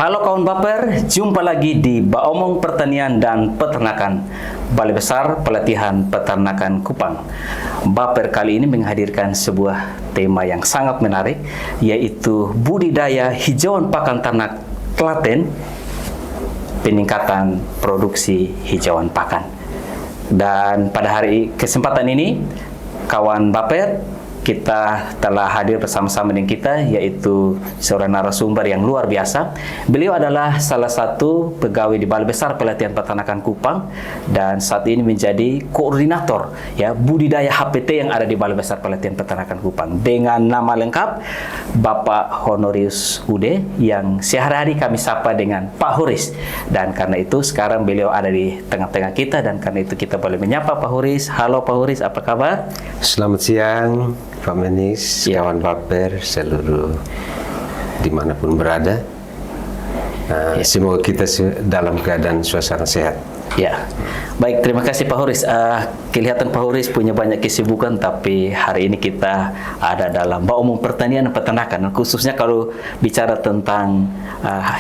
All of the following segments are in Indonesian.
Halo kawan baper, jumpa lagi di Baomong Pertanian dan Peternakan, Balai Besar Pelatihan Peternakan Kupang. Baper kali ini menghadirkan sebuah tema yang sangat menarik, yaitu budidaya hijauan pakan ternak telaten, peningkatan produksi hijauan pakan. Dan pada hari kesempatan ini, kawan baper, kita telah hadir bersama-sama dengan kita, yaitu seorang narasumber yang luar biasa. Beliau adalah salah satu pegawai di Balai Besar Pelatihan Peternakan Kupang dan saat ini menjadi koordinator ya budidaya HPT yang ada di Balai Besar Pelatihan Peternakan Kupang. Dengan nama lengkap Bapak Honorius Ude, yang sehari-hari kami sapa dengan Pak Horis. Dan karena itu sekarang beliau ada di tengah-tengah kita, dan karena itu kita boleh menyapa Pak Horis. Halo Pak Horis, apa kabar? Selamat siang Pak Menis, kawan baper seluruh dimanapun berada. Semoga kita dalam keadaan suasana sehat. Ya, baik, terima kasih Pak Horis. Kelihatan Pak Horis punya banyak kesibukan, tapi hari ini kita ada dalam Baomong Pertanian dan Peternakan. Khususnya kalau bicara tentang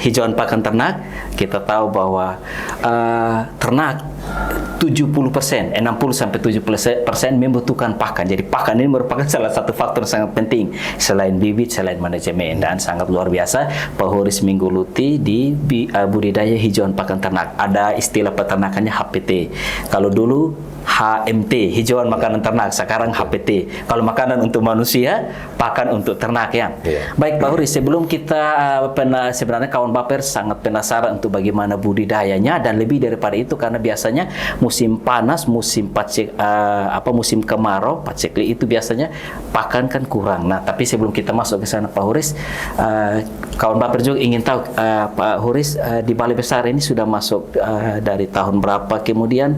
hijauan pakan ternak, kita tahu bahwa ternak 70%, 60-70% membutuhkan pakan. Jadi pakan ini merupakan salah satu faktor sangat penting selain bibit, selain manajemen, dan sangat luar biasa Pak Horis menggeluti di budidaya hijauan pakan ternak. Ada istilah peternakannya HPT. Kalau dulu HMT, hijauan makanan ternak, sekarang HPT. Kalau makanan untuk manusia, pakan untuk ternak ya. Baik Pak Horis, sebelum kita sebenarnya kawan baper sangat penasaran untuk bagaimana budidayanya, dan lebih daripada itu karena biasanya musim panas, musim musim kemarau, pacekli itu biasanya pakan kan kurang. Nah, tapi sebelum kita masuk ke sana Pak Horis, kawan baper juga ingin tahu Pak Horis di Balai Besar ini sudah masuk dari tahun berapa, kemudian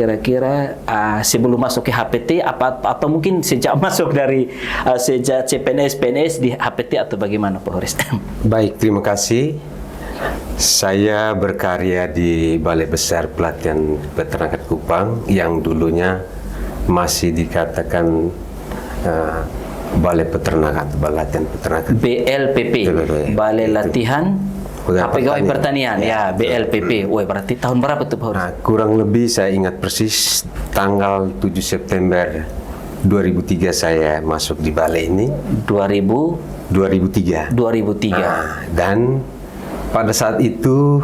kira-kira sebelum masuk ke HPT atau mungkin sejak masuk dari sejak CPNS di HPT atau bagaimana Pak Horis? Baik, terima kasih. Saya berkarya di Balai Besar Pelatihan Peternakan Kupang yang dulunya masih dikatakan Balai Peternakan atau Balai Latihan Peternakan. BLPP, Balai Latihan Pegawai Pertanian, ya BLPP. Wah, berarti tahun berapa tuh Pak Horis? Kurang lebih saya ingat persis tanggal 7 September 2003 saya masuk di balai ini. 2003. Dan pada saat itu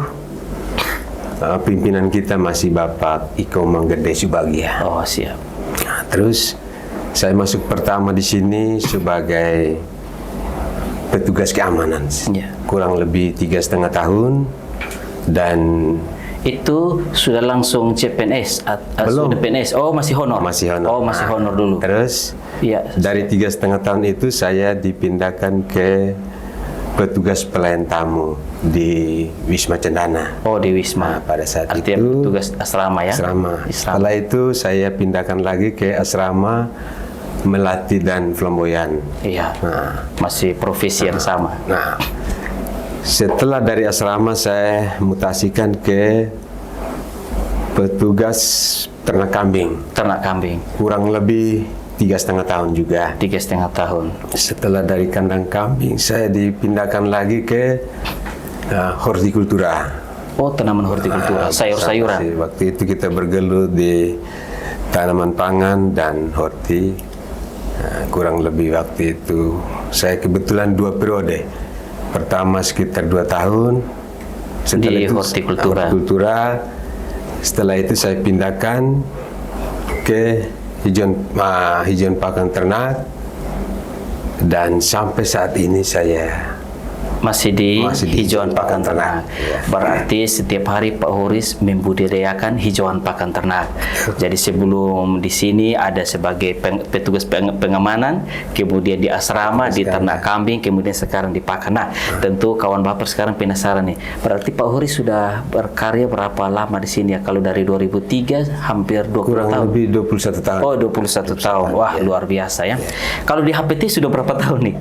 pimpinan kita masih Bapak Iko Manggede Subagia. Oh, siap. Nah, terus saya masuk pertama di sini sebagai petugas keamanan, kurang lebih 3,5 tahun, dan itu sudah langsung CPNS belum. Sudah PNS. Oh, masih honor. Oh, masih honor dulu. Terus ya, dari 3,5 tahun itu saya dipindahkan ke petugas pelayan tamu di Wisma Cendana. Oh, di Wisma. Nah, pada saat artinya itu petugas asrama ya. Asrama. Setelah itu saya pindahkan lagi ke asrama Melati dan Flamboyan. Iya. Masih profesi yang sama. Nah, setelah dari asrama saya mutasikan ke petugas ternak kambing. Ternak kambing. Kurang lebih 3,5 tahun juga. 3,5 tahun. Setelah dari kandang kambing saya dipindahkan lagi ke hortikultura. Oh, tanaman hortikultura, sayur-sayuran. Waktu itu kita bergelut di tanaman pangan dan horti. Kurang lebih waktu itu saya kebetulan 2 periode. Pertama sekitar 2 tahun di hortikultura. Setelah itu saya pindahkan ke hijauan pakan ternak, dan sampai saat ini saya masih di hijauan pakan ternak. Ya. Berarti setiap hari Pak Horis membudidayakan hijauan pakan ternak. Jadi sebelum di sini ada sebagai petugas pengamanan, kemudian di asrama, di ternak kambing, kemudian sekarang di pakan. Nah, tentu kawan baper sekarang penasaran nih. Berarti Pak Horis sudah berkarya berapa lama di sini ya? Kalau dari 2003 hampir 20 kurang tahun. Lebih 21 tahun. Oh, 21 tahun. Wah, luar biasa ya. Kalau di HPT sudah berapa tahun nih?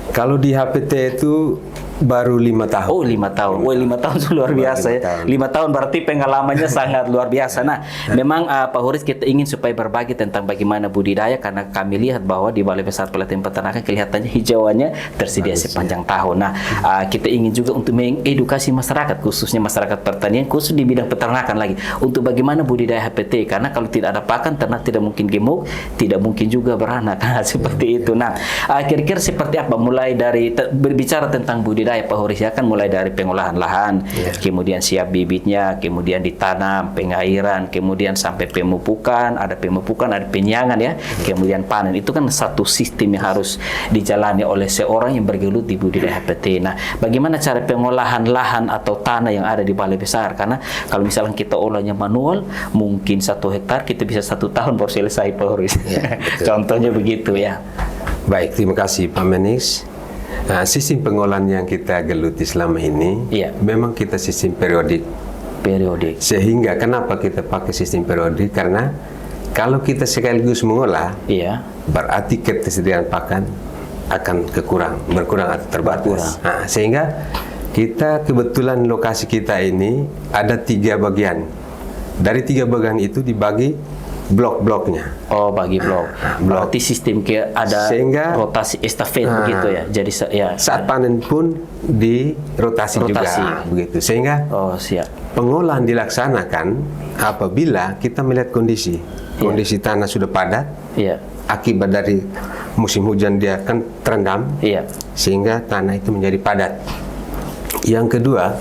Kalau di HPT itu Baru 5 tahun. Oh, 5 tahun. Oh, 5 tahun itu luar biasa ya. 5 tahun berarti pengalamannya sangat luar biasa. Nah, memang Pak Horis kita ingin supaya berbagi tentang bagaimana budidaya, karena kami lihat bahwa di Balai Besar Pelatihan Peternakan kelihatannya hijauannya tersedia sepanjang tahun. Nah, kita ingin juga untuk mengedukasi masyarakat, khususnya masyarakat pertanian, khusus di bidang peternakan lagi, untuk bagaimana budidaya HPT. Karena kalau tidak ada pakan, ternak tidak mungkin gemuk, tidak mungkin juga beranak. Nah, seperti itu. Nah, kira-kira seperti apa mulai dari berbicara tentang budidaya Pak Horis ya, kan mulai dari pengolahan lahan, kemudian siap bibitnya, kemudian ditanam, pengairan, kemudian sampai pemupukan, ada penyiangan ya, kemudian panen. Itu kan satu sistem yang harus dijalani oleh seorang yang bergelut di budidaya HPT. Nah, bagaimana cara pengolahan lahan atau tanah yang ada di Balai Besar? Karena kalau misalnya kita olahnya manual, mungkin 1 hektar kita bisa 1 tahun baru selesai, Pak Horis. Contohnya begitu ya. Baik, terima kasih Pak Menis. Nah, sistem pengolahan yang kita geluti selama ini, memang kita sistem periodik. Sehingga kenapa kita pakai sistem periodik? Karena kalau kita sekaligus mengolah, berarti ketersediaan pakan akan berkurang atau terbatas. Nah, sehingga kita kebetulan lokasi kita ini ada 3 bagian. Dari 3 bagian itu dibagi blok-bloknya. Oh, bagi blok. Berarti sistem ada sehingga rotasi estafet begitu ya. Jadi saat panen pun dirotasi juga begitu. Sehingga pengolahan dilaksanakan apabila kita melihat kondisi tanah sudah padat. Akibat dari musim hujan dia akan terendam. Sehingga tanah itu menjadi padat. Yang kedua,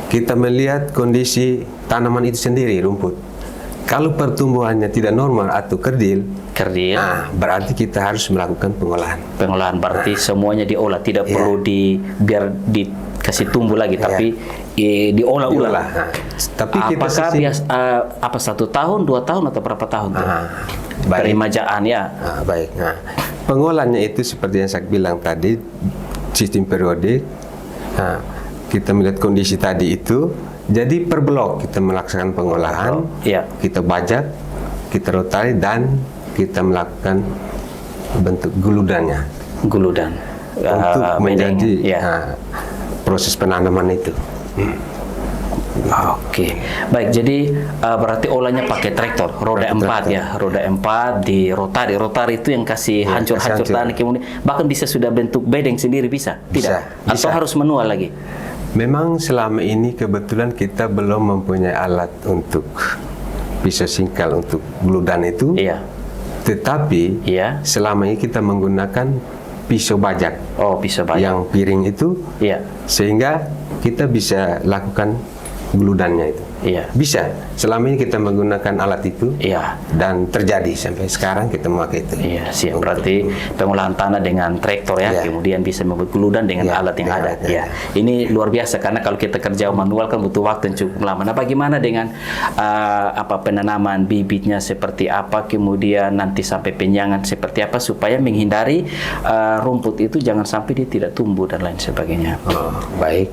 kita melihat kondisi tanaman itu sendiri, rumput. Kalau pertumbuhannya tidak normal atau kerdil, berarti kita harus melakukan pengolahan. Berarti semuanya diolah, tidak perlu biar dikasih tumbuh lagi, tapi diolah ulang. Tapi kita apa 1 tahun, 2 tahun atau berapa tahun tuh? Perimajaan ya. Baik. Pengolahannya itu seperti yang saya bilang tadi, sistem periodik. Kita melihat kondisi tadi itu. Jadi per blok kita melaksanakan pengolahan, kita bajak, kita rotari, dan kita melakukan bentuk guludannya. Guludan. Untuk menjadi proses penanaman itu. Oke. Baik, jadi berarti olahnya pakai traktor, roda 4 ya, roda 4 di rotari. Rotari itu yang kasih hancur-hancur tanah, kemudian bahkan bisa sudah bentuk bedeng sendiri, bisa? Tidak? Atau harus manual lagi? Memang selama ini kebetulan kita belum mempunyai alat untuk pisau singkal untuk guludan itu. Tetapi selama ini kita menggunakan pisau bajak. Oh, pisau bajak. Yang piring itu. Sehingga kita bisa lakukan guludannya itu. Bisa. Selama ini kita menggunakan alat itu. Dan terjadi sampai sekarang kita memakai itu. Siap. Berarti pengolahan tanah dengan traktor ya. Kemudian bisa membuat guludan dengan alat yang ada. Ini luar biasa, karena kalau kita kerja manual kan butuh waktu yang cukup lama. Nah, bagaimana dengan penanaman bibitnya seperti apa, kemudian nanti sampai penyiangan seperti apa, supaya menghindari rumput itu jangan sampai dia tidak tumbuh dan lain sebagainya. Baik.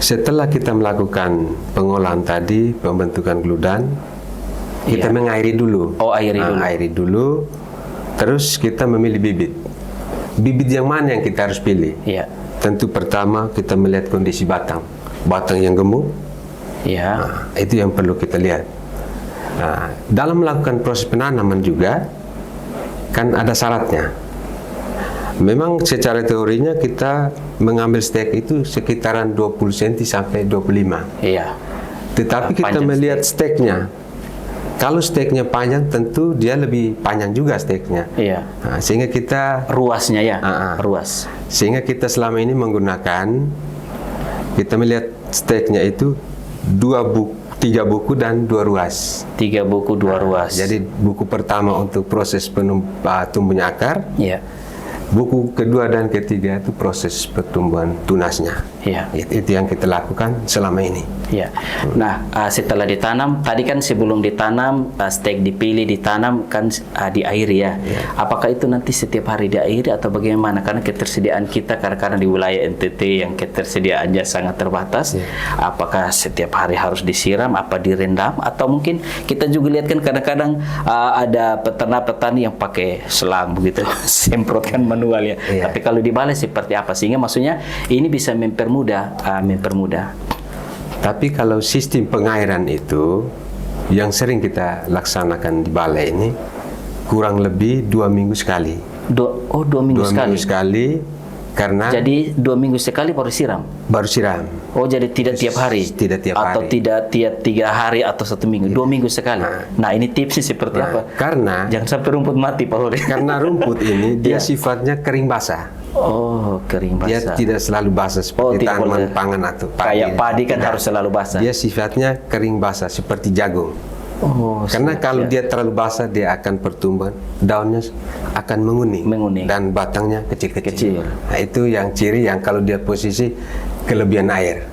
Setelah kita melakukan pengolahan tadi, pembentukan guludan, kita mengairi dulu. Airi dulu. Terus kita memilih bibit. Bibit yang mana yang kita harus pilih? Tentu pertama kita melihat kondisi batang. Batang yang gemuk. Itu yang perlu kita lihat. Dalam melakukan proses penanaman juga kan ada syaratnya. Memang secara teorinya kita mengambil stek itu sekitaran 20 cm sampai 25. Tetapi kita melihat steknya. Kalau steknya panjang, tentu dia lebih panjang juga steknya. Sehingga kita ruasnya ruas. Sehingga kita selama ini menggunakan, kita melihat steknya itu 3 buku dan 2 ruas. 3 buku 2 ruas. Jadi buku pertama untuk proses tumbuhnya akar. Buku kedua dan ketiga itu proses pertumbuhan tunasnya. Iya. Itu yang kita lakukan selama ini. Ya. Nah, setelah ditanam, tadi kan sebelum ditanam, stek dipilih, ditanam kan diairi ya. Apakah itu nanti setiap hari diairi atau bagaimana? Karena ketersediaan kita kadang-kadang di wilayah NTT yang ketersediaannya sangat terbatas. Apakah setiap hari harus disiram, apa direndam, atau mungkin kita juga lihat kan kadang-kadang ada peternak-petani yang pakai selang begitu, semprotkan manual ya. Tapi kalau di balai seperti apa? Sehingga maksudnya ini bisa mempermudah. Tapi kalau sistem pengairan itu yang sering kita laksanakan di balai ini kurang lebih 2 minggu sekali. 2 minggu 2 sekali. minggu sekali, karena Jadi 2 minggu sekali baru siram. baru siram. Oh, jadi tidak tiap hari? Tidak tiap atau hari. tidak tiap 3 hari atau 1 minggu? 2 minggu sekali. Nah, ini tipsnya seperti apa? Karena Jangan sampai rumput mati, Pak Hori. karena rumput ini dia sifatnya kering basah. Oh, kering Dia basah. tidak selalu basah seperti tidak tanaman boleh. pangan atau padi. Kayak padi kan Tidak. harus selalu basah. Dia sifatnya kering basah seperti jagung. Oh, Karena kalau dia terlalu basah, dia akan pertumbuhan, daunnya akan menguning, dan batangnya kecil-kecil. Nah, itu yang ciri yang kalau dia posisi kelebihan air.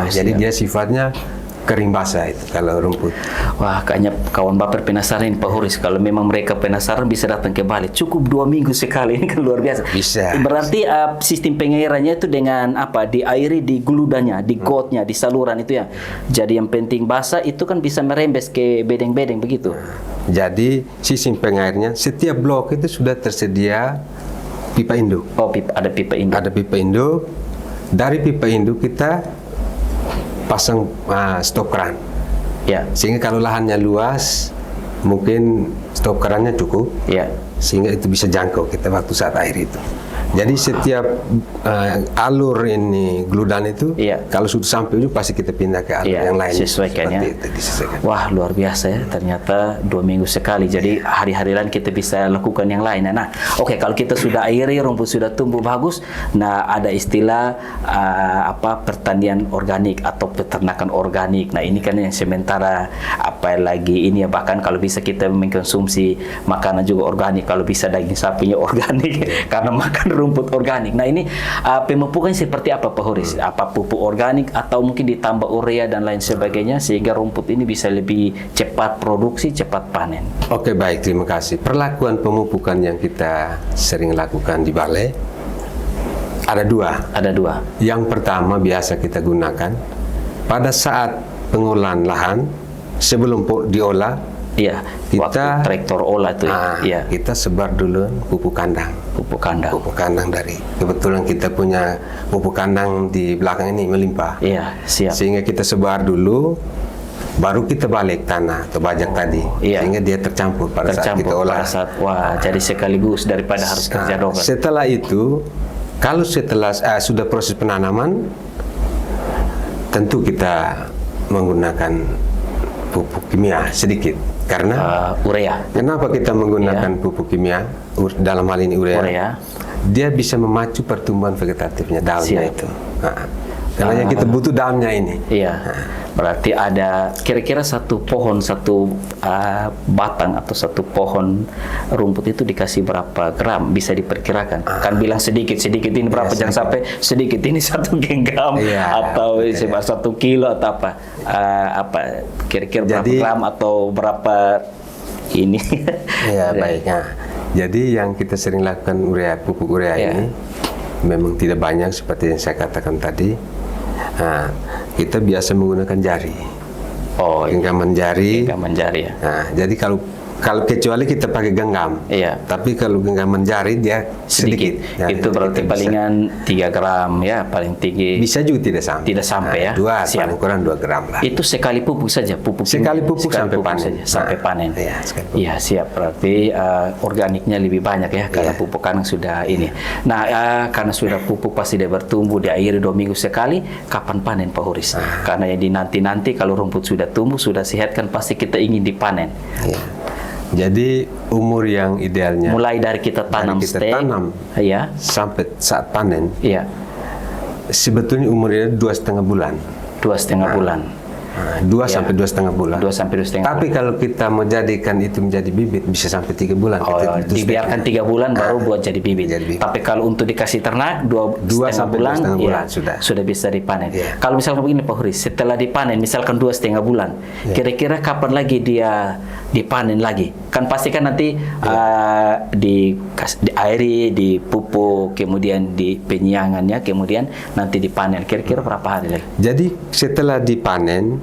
Jadi dia sifatnya kering basah itu kalau rumput. Wah, kayaknya kawan baper penasaran Pak Horis. Kalau memang mereka penasaran bisa datang ke Bali. Cukup 2 minggu sekali, ini kan luar biasa. Bisa. Berarti sistem pengairannya itu dengan apa? Diairi di guludanya, di gotnya, di saluran itu ya. Jadi yang penting basah itu kan bisa merembes ke bedeng-bedeng begitu. Jadi sistem pengairnya setiap blok itu sudah tersedia pipa induk. Oh, ada pipa induk. Ada pipa induk. Dari pipa induk kita pasang stop keran. Ya. Sehingga kalau lahannya luas, mungkin stop kerannya cukup. Ya. Sehingga itu bisa jangkau kita waktu saat air itu. Jadi setiap alur ini geludan itu, kalau sudah sampai ujung pasti kita pindah ke alur yang lain. Sesuaikan ya. Disesuaikan. Wah, luar biasa ya. Ternyata 2 minggu sekali. Jadi hari-hari lain kita bisa lakukan yang lain. Nah, oke, kalau kita sudah airi, rumput sudah tumbuh bagus. Nah, ada istilah pertanian organik atau peternakan organik. Nah, ini kan yang sementara lagi ini ya, bahkan kalau bisa kita mengkonsumsi makanan juga organik. Kalau bisa daging sapinya organik karena makan rumput organik. Nah, ini pemupukan seperti apa Pak Horis? Apa pupuk organik atau mungkin ditambah urea dan lain sebagainya sehingga rumput ini bisa lebih cepat produksi, cepat panen? Oke, baik, terima kasih. Perlakuan pemupukan yang kita sering lakukan di balai ada 2. Ada 2. Yang pertama biasa kita gunakan pada saat pengolahan lahan sebelum diolah. Iya, kita traktor olah itu. Kita sebar dulu pupuk kandang. Pupuk kandang dari kebetulan kita punya pupuk kandang di belakang ini melimpah. Iya, siap. Sehingga kita sebar dulu, baru kita balik tanah atau bajak tadi. Sehingga dia tercampur pada saat kita olah. Jadi sekaligus daripada harus kerja double. Setelah itu, kalau sudah proses penanaman, tentu kita menggunakan pupuk kimia sedikit. Karena urea. Kenapa kita menggunakan pupuk kimia dalam hal ini urea? Dia bisa memacu pertumbuhan vegetatifnya daunnya itu. Karena yang kita butuh daunnya ini. Iya. Berarti ada kira-kira satu pohon, satu batang atau satu pohon rumput itu dikasih berapa gram bisa diperkirakan? Kan bilang sedikit ini berapa, jangan sampai sedikit ini 1 genggam atau 1 kilo atau apa kira-kira berapa gram atau berapa ini? Iya, baik. Nah, jadi yang kita sering lakukan pupuk urea ini memang tidak banyak seperti yang saya katakan tadi. Nah, kita biasa menggunakan jari. Genggaman jari. Ya. Nah, jadi kalau kecuali kita pakai genggam. Tapi kalau genggaman jari dia sedikit. Nah, itu berarti palingan 3 gram ya, paling tinggi. Bisa juga tidak sampai. Tidak sampai ya. Paling kurang 2 gram lah. Itu sekali pupuk saja, sekali pupuk sampai panen. Sampai panen. Iya, siap. Berarti organiknya lebih banyak ya karena pupuk kan sudah ini. Nah, karena sudah pupuk pasti dia bertumbuh, diairi 2 minggu sekali. Kapan panen Pak Horis? Karena yang dinanti-nanti kalau rumput sudah tumbuh, sudah sehat kan pasti kita ingin dipanen. Jadi umur yang idealnya mulai dari kita tanam sampai saat panen. Sebetulnya umurnya 2,5 bulan. 2,5 bulan. 2 sampai 2,5 bulan. 2 sampai 2,5 Tapi kalau kita mau jadikan itu menjadi bibit bisa sampai 3 bulan. Oh, dibiarkan 3 bulan baru buat jadi bibit. Jadi bibit. Tapi kalau untuk dikasih ternak 2,5 sampai bulan, 2,5 bulan ya, sudah. sudah bisa dipanen. Ya. Kalau misalkan begini Pak Huris, setelah dipanen misalkan 2,5 bulan, kira-kira kapan lagi dia dipanen lagi? Kan pasti kan nanti diairi, dipupuk, kemudian di penyiangannya, kemudian nanti dipanen. Kira-kira berapa hari lagi? Jadi setelah dipanen,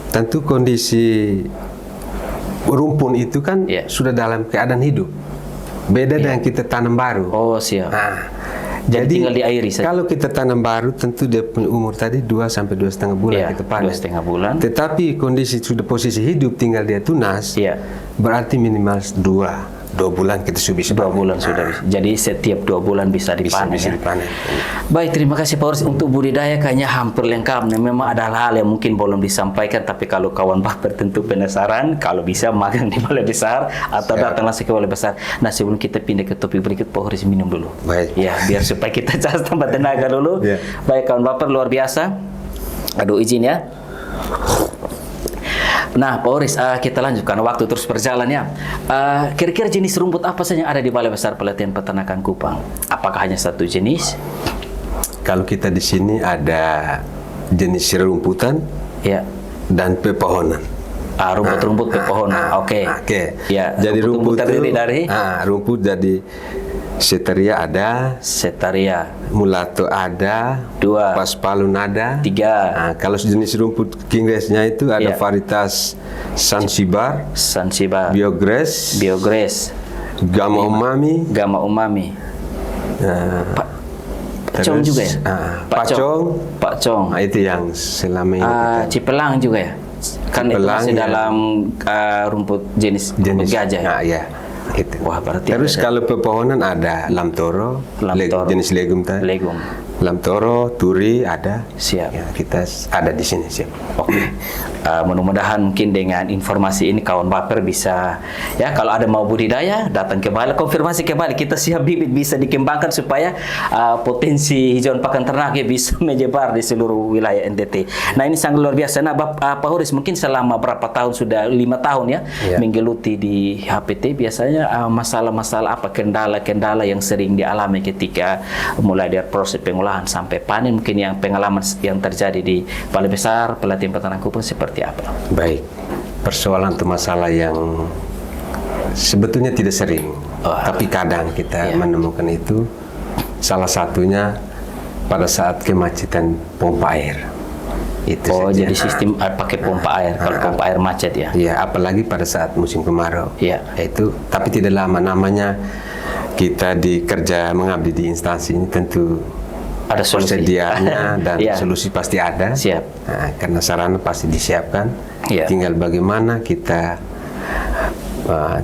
tentu kondisi rumpun itu kan sudah dalam keadaan hidup. Beda dengan kita tanam baru. Oh, siap. Jadi tinggal diairi saja. Kalau kita tanam baru, tentu dia punya umur tadi 2 sampai 2,5 bulan kita panen. 2,5 bulan. Tetapi kondisi sudah posisi hidup, tinggal dia tunas, berarti minimal 2 bulan kita sudah bisa 2 bulan sudah bisa. Jadi setiap 2 bulan bisa dipanen. Bisa dipanen. Baik, terima kasih Pak Huris. Untuk budidaya kayaknya hampir lengkap. Nah, memang ada hal yang mungkin belum disampaikan, tapi kalau kawan baper tentu penasaran, kalau bisa magang di Balai Besar atau datang langsung ke Balai Besar. Nah, sebelum kita pindah ke topik berikut, Pak Huris minum dulu. Baik. Ya, biar supaya kita cas tambah tenaga dulu. Baik, kawan baper luar biasa. Aduh, izin ya. Nah, Pak Huris, kita lanjutkan. Waktu terus berjalan ya. Kira-kira jenis rumput apa saja yang ada di Balai Besar Pelatihan Peternakan Kupang? Apakah hanya satu jenis? Kalau kita di sini ada jenis rumputan dan pepohonan. Rumput-rumput pepohonan. Oke. Ya. Jadi rumput terdiri dari rumput jadi Setaria ada, Mulato ada, 2, Paspalun ada, 3. Kalau jenis rumput Kingresnya itu ada varietas Zanzibar, Biogres, Gamma Umami, Pacong juga ya? Pacong. Nah, itu yang selama ini kita. Cipelang juga ya? Kan itu masih dalam rumput jenis gajah ya? Ya. Itu. Wah, berarti terus kalau pepohonan ada lamtoro. Jenis legum tadi. Lamtoro, turi ada. Siap. Ya, kita ada di sini siap. Oke. Mudah-mudahan mungkin dengan informasi ini kawan baper bisa ya, kalau ada mau budidaya datang ke Balai, konfirmasi ke Balai, kita siap bibit bisa dikembangkan supaya potensi hijauan pakan ternaknya bisa menyebar di seluruh wilayah NTT. Nah, ini sangat luar biasa. Nah, Pak Huris mungkin selama berapa tahun, sudah 5 tahun ya menggeluti di HPT, biasanya masalah-masalah apa, kendala-kendala yang sering dialami ketika mulai dari proses pengolahan sampai panen, mungkin yang pengalaman yang terjadi di Balai Besar Pelatihan Peternakan Kupang seperti apa? Baik, persoalan atau masalah yang sebetulnya tidak sering, tapi kadang kita menemukan itu. Salah satunya pada saat kemacetan pompa air. Itu saja. Jadi sistem pakai pompa air kalau pompa air macet ya? Iya, apalagi pada saat musim kemarau. Itu, tapi tidak lama, namanya kita dikerja mengabdi di instansi ini tentu ada persediaannya dan solusi pasti ada. Nah, karena sarana pasti disiapkan. Tinggal bagaimana kita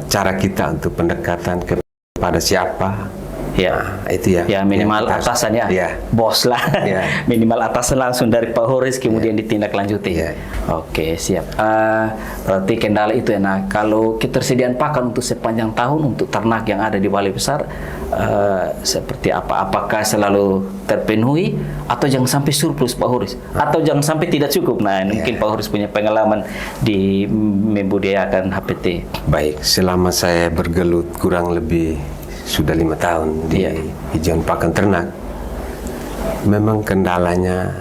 cara kita untuk pendekatan kepada siapa. Itu ya. Minimal atasan ya. Bos lah. Minimal atasan langsung dari Pak Huris kemudian ditindaklanjuti. Oke, siap. Berarti kendala itu ya. Nah, kalau ketersediaan pakan untuk sepanjang tahun untuk ternak yang ada di Balai Besar seperti apa? Apakah selalu terpenuhi atau jangan sampai surplus Pak Huris? Atau jangan sampai tidak cukup? Nah, mungkin Pak Huris punya pengalaman di membudidayakan HPT. Baik, selama saya bergelut kurang lebih sudah 5 tahun di hijauan pakan ternak, memang kendalanya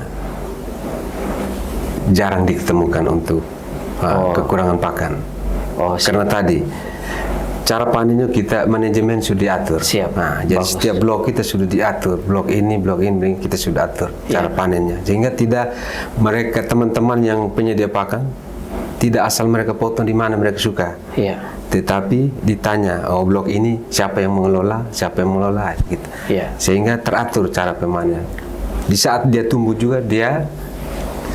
jarang ditemukan untuk kekurangan pakan. Karena tadi cara panennya kita manajemen sudah diatur. Nah, jadi setiap blok kita sudah diatur, blok ini kita sudah atur cara panennya, sehingga tidak mereka teman-teman yang penyedia pakan tidak asal mereka potong di mana mereka suka. Tetapi ditanya, blok ini siapa yang mengelola, gitu. Sehingga teratur cara pemanen. Di saat dia tumbuh juga dia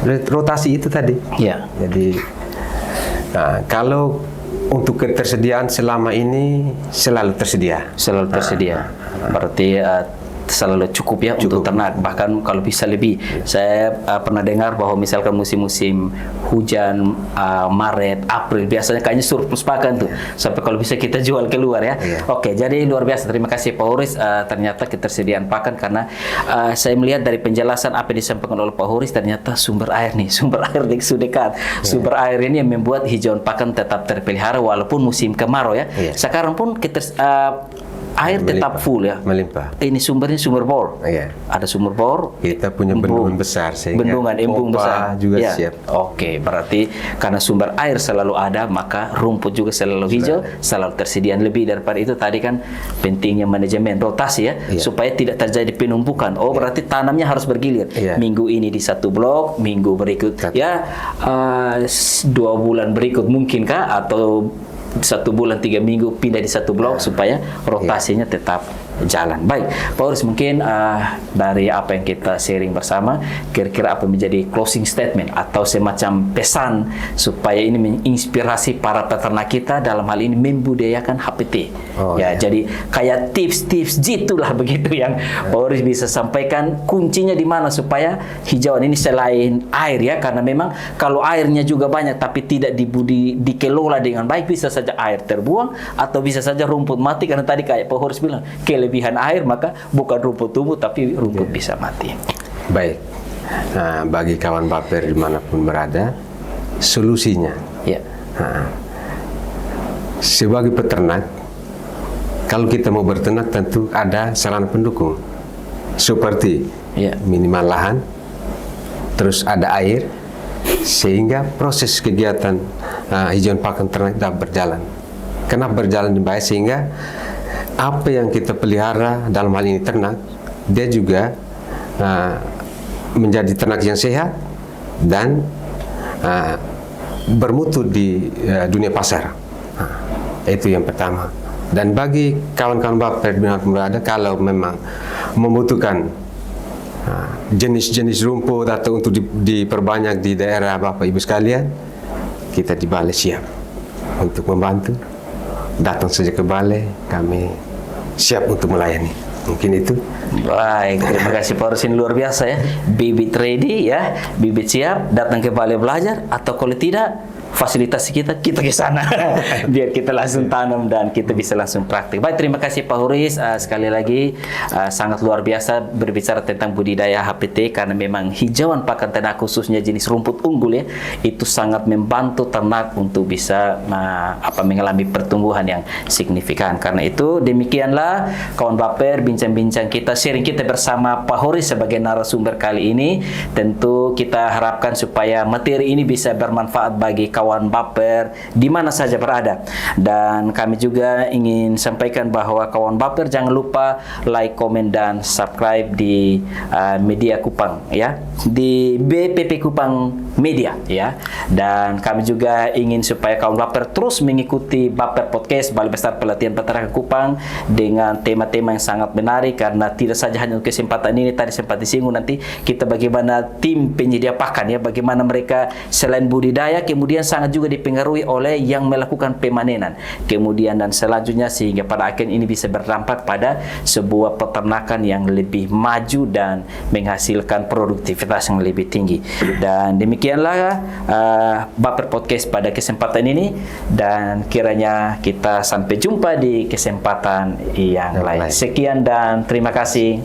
rotasi itu tadi. Jadi, nah, kalau untuk ketersediaan selama ini selalu tersedia. Berarti selalu cukup ya untuk ternak, bahkan kalau bisa lebih. Saya pernah dengar bahwa misalkan musim-musim hujan Maret, April biasanya kayaknya surplus pakan tuh, sampai kalau bisa kita jual keluar ya. Oke, jadi luar biasa. Terima kasih Pak Horis. Ternyata ketersediaan pakan, karena saya melihat dari penjelasan apa yang disampaikan oleh Pak Horis, ternyata sumber air di dekat. Sumber air ini yang membuat hijauan pakan tetap terpelihara walaupun musim kemarau ya. Sekarang pun air tetap full ya. Melimpah. Ini sumbernya sumber bor. Ada sumber bor. Kita punya bendungan besar sehingga embung besar juga siap. Oke, berarti karena sumber air selalu ada, maka rumput juga selalu hijau, selalu tersedia. Lebih daripada itu tadi kan pentingnya manajemen rotasi ya, supaya tidak terjadi penumpukan. Berarti tanamnya harus bergilir. Minggu ini di satu blok, minggu berikut 2 bulan berikut mungkinkah, atau 1 bulan 3 minggu pindah di satu blok supaya rotasinya tetap jalan. Baik, Pak Horis, mungkin dari apa yang kita sharing bersama, kira-kira apa menjadi closing statement atau semacam pesan supaya ini menginspirasi para peternak kita dalam hal ini membudidayakan HPT. Jadi kayak tips-tips jitulah begitu yang Pak Horis bisa sampaikan, kuncinya di mana supaya hijauan ini selain air ya, karena memang kalau airnya juga banyak tapi tidak dikelola dengan baik, bisa saja air terbuang atau bisa saja rumput mati, karena tadi kayak Pak Horis bilang kelebihan air maka bukan rumput tumbuh tapi rumput bisa mati. Baik, bagi kawan baper dimanapun berada, solusinya sebagai peternak, kalau kita mau berternak tentu ada sarana pendukung seperti minimal lahan, terus ada air, sehingga proses kegiatan hijauan pakan ternak dapat berjalan. Kenapa berjalan dengan baik? Sehingga apa yang kita pelihara, dalam hal ini ternak, dia juga menjadi ternak yang sehat dan bermutu di dunia pasar. Itu yang pertama. Dan bagi kawan-kawan bapak dimanapun berada, kalau memang membutuhkan jenis-jenis rumput atau untuk diperbanyak di daerah Bapak Ibu sekalian, kita di balai siap untuk membantu. Datang saja ke balai, kami siap untuk melayani. Mungkin itu. Baik, terima kasih Pak Horis, luar biasa ya. Bibit ready ya, bibit siap, datang ke balai belajar, atau kalau tidak fasilitasi kita ke sana biar kita langsung tanam dan kita bisa langsung praktik. Baik, terima kasih Pak Horis. Sekali lagi sangat luar biasa berbicara tentang budidaya HPT, karena memang hijauan pakan ternak khususnya jenis rumput unggul ya, itu sangat membantu ternak untuk bisa mengalami pertumbuhan yang signifikan. Karena itu demikianlah kawan baper bincang-bincang kita, sharing kita bersama Pak Horis sebagai narasumber kali ini. Tentu kita harapkan supaya materi ini bisa bermanfaat bagi kawan baper di mana saja berada. Dan kami juga ingin sampaikan bahwa kawan baper jangan lupa like, komen, dan subscribe di media Kupang ya, di BPP Kupang Media ya. Dan kami juga ingin supaya kawan baper terus mengikuti Baper Podcast, Balai Besar Pelatihan Peternakan Kupang, dengan tema-tema yang sangat menarik, karena tidak saja hanya untuk kesempatan ini, tadi sempat disinggung nanti kita bagaimana tim penyedia pakan ya, bagaimana mereka selain budidaya kemudian sangat juga dipengaruhi oleh yang melakukan pemanenan kemudian dan selanjutnya, sehingga pada akhirnya ini bisa berdampak pada sebuah peternakan yang lebih maju dan menghasilkan produktivitas yang lebih tinggi. Dan demikianlah Baper Podcast pada kesempatan ini, dan kiranya kita sampai jumpa di kesempatan yang lain. Sekian dan terima kasih.